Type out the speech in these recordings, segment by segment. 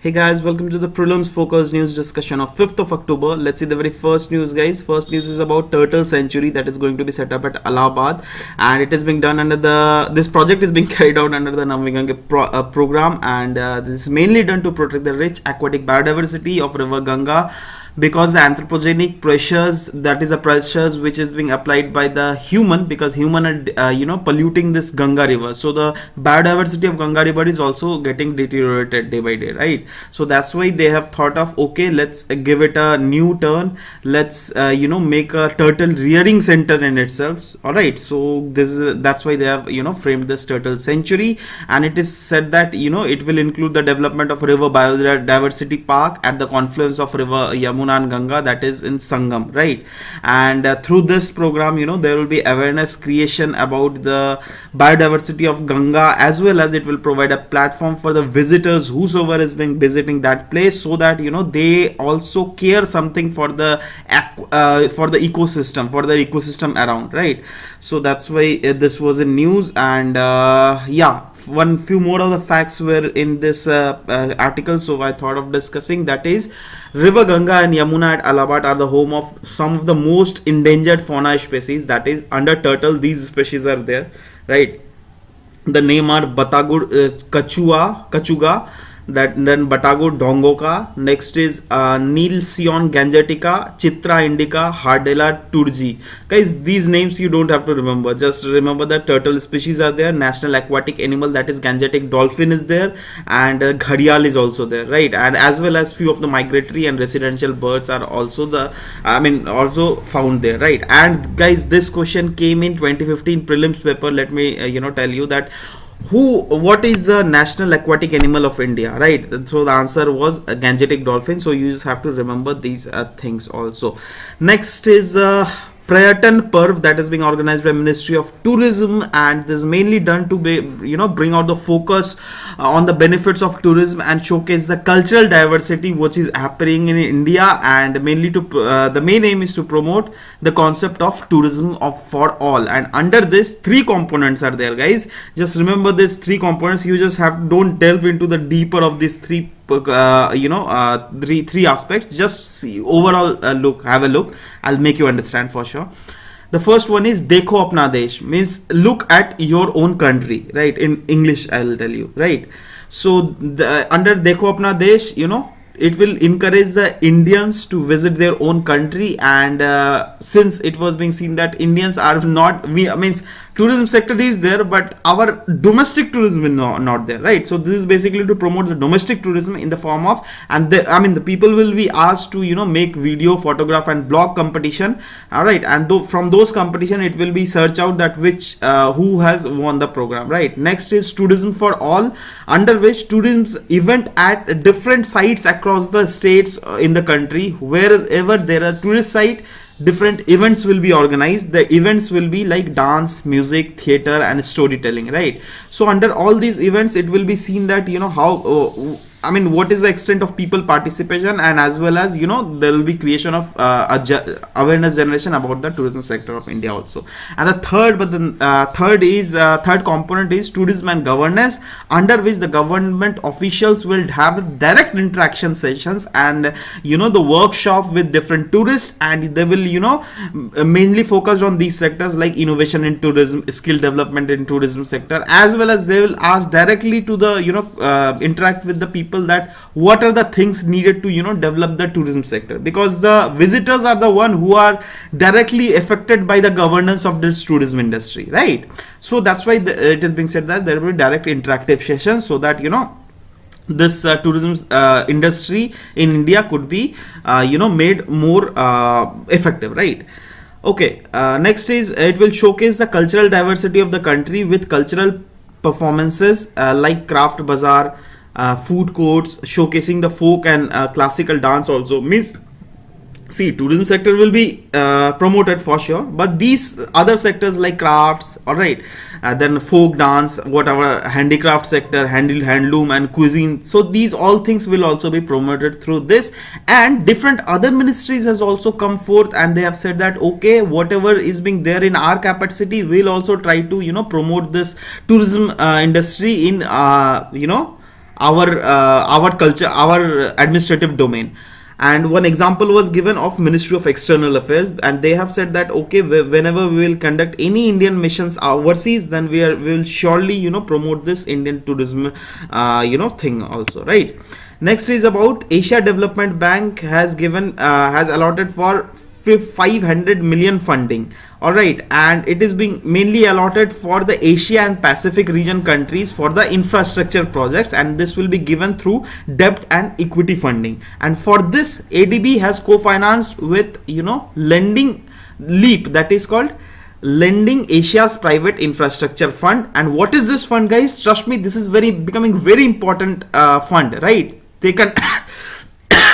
Hey guys, welcome to the Prelims Focus News discussion of 5th of October. Let's see the very first news, guys. First news is about Turtle Sanctuary that is going to be set up at Allahabad, and it is being done under this project is being carried out under the Namvi program, and this is mainly done to protect the rich aquatic biodiversity of River Ganga, because the anthropogenic pressures, that is the pressures which is being applied by the human, because human are polluting this Ganga river, so the biodiversity of Ganga river is also getting deteriorated day by day, right? So that's why they have thought of, okay, let's give it a new turn, let's make a turtle rearing center in itself. All right, so that's why they have framed this turtle sanctuary, and it is said that it will include the development of river biodiversity park at the confluence of river Yamuna and Ganga, that is in Sangam, right? And through this program there will be awareness creation about the biodiversity of Ganga, as well as it will provide a platform for the visitors whosoever is being visiting that place, so that they also care something for the ecosystem around, right? So that's why this was in news. And few more of the facts were in this article, so I thought of discussing. That is, River Ganga and Yamuna at Allahabad are the home of some of the most endangered fauna species. That is, under turtle, these species are there, right? The name are Batagur Kachuga, then Batagur Dongoka. Next is Nilsion gangetica, Chitra indica, Hardella turji. Guys, these names you don't have to remember. Just remember that turtle species are there. National aquatic animal, that is gangetic dolphin, is there, and gharial is also there, right? And as well as few of the migratory and residential birds are also also found there, right? And guys, this question came in 2015 prelims paper. Let me tell you that what is the national aquatic animal of India, right? So the answer was a gangetic dolphin. So you just have to remember these things also. Next is Prayatan Parv, that is being organized by Ministry of Tourism, and this is mainly done to be, bring out the focus on the benefits of tourism and showcase the cultural diversity which is happening in India, and mainly to the main aim is to promote the concept of tourism for all. And under this, three components are there, guys. Just remember these three components. You just don't delve into the deeper of these three three aspects. Just see overall, have a look. I'll make you understand for sure. The first one is Dekho Apna Desh, means look at your own country, right? In English I'll tell you, right? So under Dekho Apna Desh, it will encourage the Indians to visit their own country. And since it was being seen that Indians are not, tourism sector is there, but our domestic tourism is not there, right? So this is basically to promote the domestic tourism in the form of, and the people will be asked to make video, photograph and blog competition, all right? And from those competition, it will be search out that which who has won the program, right? Next is tourism for all, under which tourism event at different sites across the states in the country. Wherever there are tourist site, different events will be organized. The events will be like dance, music, theater and storytelling, right? So under all these events, it will be seen that how what is the extent of people participation, and as well as there will be creation of awareness generation about the tourism sector of India also. And the third component is tourism and governance, under which the government officials will have direct interaction sessions and the workshop with different tourists, and they will mainly focus on these sectors like innovation in tourism, skill development in tourism sector, as well as they will ask directly to the interact with the people that what are the things needed to develop the tourism sector, because the visitors are the one who are directly affected by the governance of this tourism industry, right? So that's why it is being said that there will be direct interactive sessions, so that this tourism industry in India could be made more effective, right? Okay, next is it will showcase the cultural diversity of the country with cultural performances like craft bazaar, food courts showcasing the folk and classical dance also. Means, see, tourism sector will be promoted for sure, but these other sectors like crafts, all right, then folk dance, whatever, handicraft sector, handloom and cuisine, so these all things will also be promoted through this. And different other ministries has also come forth, and they have said that okay, whatever is being there in our capacity, we'll also try to promote this tourism industry in our culture, our administrative domain. And one example was given of Ministry of External Affairs, and they have said that okay, whenever we will conduct any Indian missions overseas, then we will surely promote this Indian tourism thing also, right? Next is about Asia Development Bank has allotted for 500 million funding. All right, and it is being mainly allotted for the Asia and Pacific region countries for the infrastructure projects, and this will be given through debt and equity funding. And for this, ADB has co-financed with lending LEAP, that is called Lending Asia's Private Infrastructure Fund. And what is this fund, guys? Trust me, this is becoming very important fund, right? They can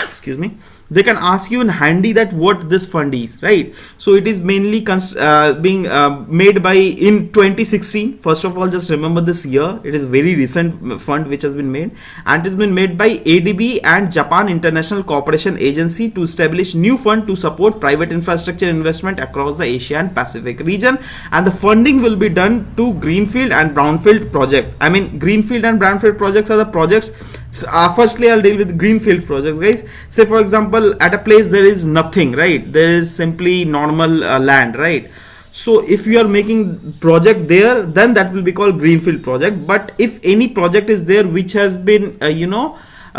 excuse me, they can ask you in handy that what this fund is, right? So it is mainly being made by in 2016. First of all, just remember this year, it is very recent fund which has been made, and it has been made by ADB and Japan International Cooperation Agency to establish new fund to support private infrastructure investment across the Asia and Pacific region. And the funding will be done to greenfield and brownfield project. I mean, greenfield and brownfield projects are the projects. Firstly, I'll deal with greenfield projects, guys. Say for example, at a place there is nothing, right? There is simply normal land, right? So if you are making project there, then that will be called greenfield project. But if any project is there which has been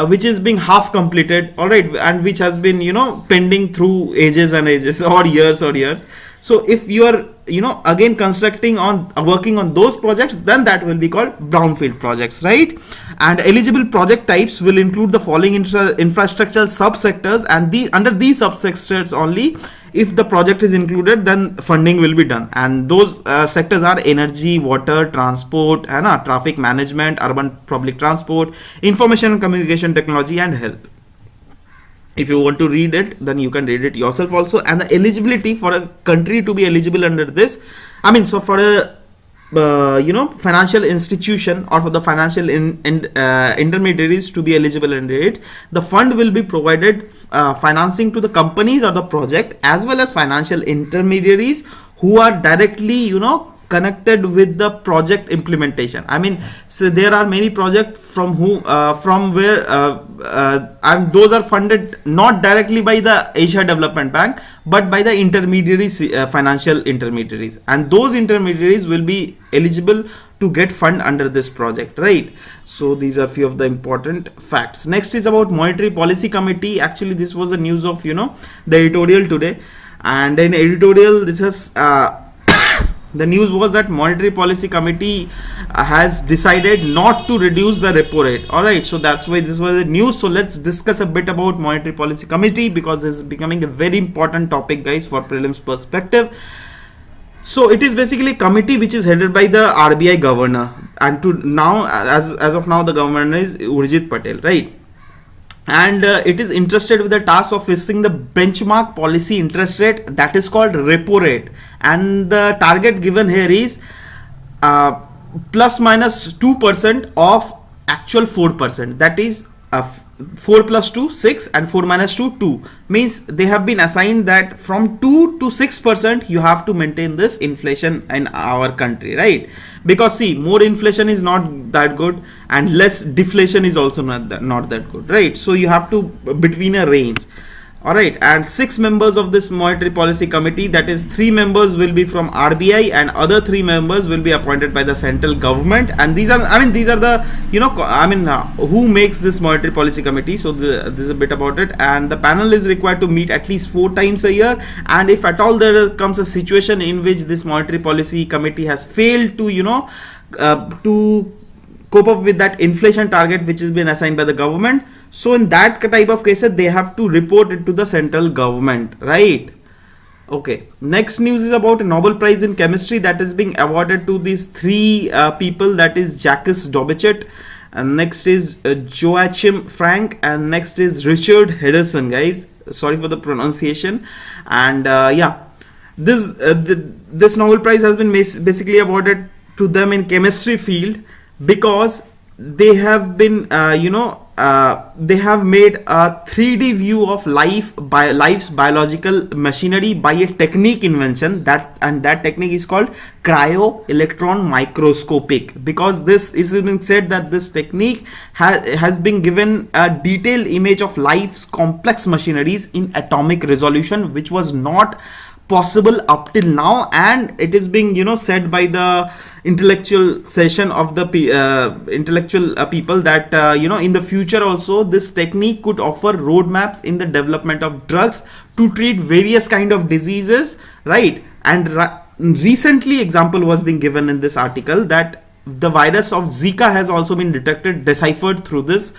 which is being half completed, all right, and which has been pending through ages and ages or years, so if you are again constructing on working on those projects, then that will be called brownfield projects, right? And eligible project types will include the following infrastructural subsectors, and under these subsectors only, if the project is included, then funding will be done. And those sectors are energy, water, transport, and traffic management, urban public transport, information and communication technology, and health. If you want to read it, then you can read it yourself also. And the eligibility for a country to be eligible under this, I mean, so for a financial institution or for the financial intermediaries to be eligible under it, the fund will be provided financing to the companies or the project, as well as financial intermediaries who are directly connected with the project implementation. I mean, so there are many projects from where and those are funded not directly by the Asia Development Bank, but by the intermediaries, financial intermediaries, and those intermediaries will be eligible to get fund under this project, right? So these are few of the important facts. Next is about Monetary Policy Committee. Actually, this was the news of the editorial today, and in editorial this has the news was that Monetary Policy Committee has decided not to reduce the repo rate. All right, so that's why this was the news. So let's discuss a bit about Monetary Policy Committee, because this is becoming a very important topic, guys, for prelims perspective. So it is basically a committee which is headed by the RBI governor, and to now, as of now, the governor is Urjit Patel, right? And it is interested with the task of fixing the benchmark policy interest rate, that is called repo rate, and the target given here is plus minus 2% of actual 4%, that is 4 plus 2 6 and 4 minus 2 2, means they have been assigned that from 2 to 6% you have to maintain this inflation in our country, right? Because see, more inflation is not that good and less deflation is also not that good, right? So you have to between a range. All right, and 6 members of this Monetary Policy Committee, that is 3 members will be from RBI and other 3 members will be appointed by the central government. And these are, these are the, who makes this Monetary Policy Committee. So this is a bit about it. And the panel is required to meet at least 4 times a year. And if at all there comes a situation in which this Monetary Policy Committee has failed to, to cope up with that inflation target which has been assigned by the government, so in that type of cases they have to report it to the central government, right? Okay, next news is about a Nobel Prize in Chemistry that is being awarded to these 3 people, that is Jacques Dobichet, and next is Joachim Frank, and next is Richard Hedison, guys. Sorry for the pronunciation. And yeah, this Nobel Prize has been basically awarded to them in chemistry field because they have been they have made a 3D view of life's biological machinery by a technique invention, that technique is called cryo electron microscopic, because this is being said that this technique has been given a detailed image of life's complex machineries in atomic resolution, which was not possible up till now, and it is being said by the intellectual session of the intellectual people that in the future also this technique could offer roadmaps in the development of drugs to treat various kind of diseases, right? And recently example was being given in this article that the virus of Zika has also been deciphered through this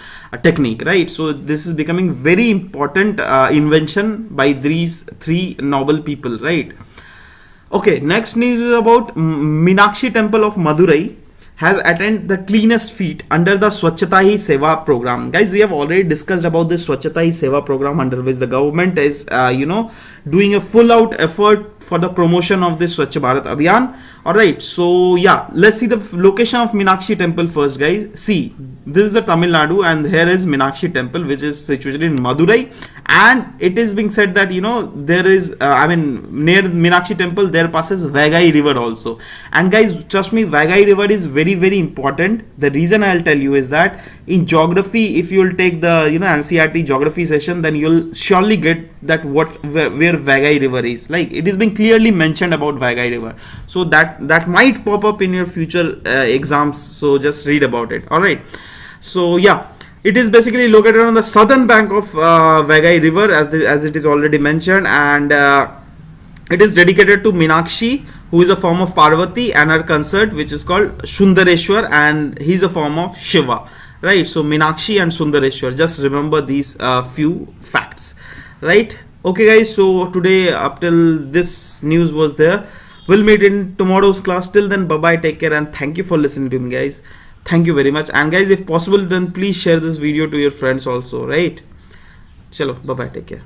technique, right? So this is becoming very important invention by these three Nobel people, right? Okay, next news is about Meenakshi Temple of Madurai has attained the cleanest feet under the Swachhata Hi Seva program. Guys, we have already discussed about this Swachhata Hi Seva program, under which the government is doing a full out effort for the promotion of this Swachh Bharat Abhiyan. Alright, so yeah, let's see the location of Meenakshi Temple first, guys. See, this is the Tamil Nadu and here is Meenakshi Temple, which is situated in Madurai, and it is being said that there is near Meenakshi Temple there passes Vaigai river also. And guys, trust me, Vaigai river is very very important. The reason I'll tell you is that in geography, if you'll take the NCERT geography session, then you'll surely get that where Vaigai river is. Like, it is being clearly mentioned about Vaigai river, so that might pop up in your future exams, so just read about it. All right, so yeah, it is basically located on the southern bank of Vaigai river, as it is already mentioned, and it is dedicated to Meenakshi, who is a form of Parvati, and her consort, which is called Sundareshwar, and he is a form of Shiva, right? So Meenakshi and Sundareshwar, just remember these few facts, right? Okay guys, so today up till this news was there. We'll meet in tomorrow's class. Till then, bye bye, take care, and thank you for listening to me, guys. Thank you very much. And guys, if possible, then please share this video to your friends also, right? Chalo, bye bye, take care.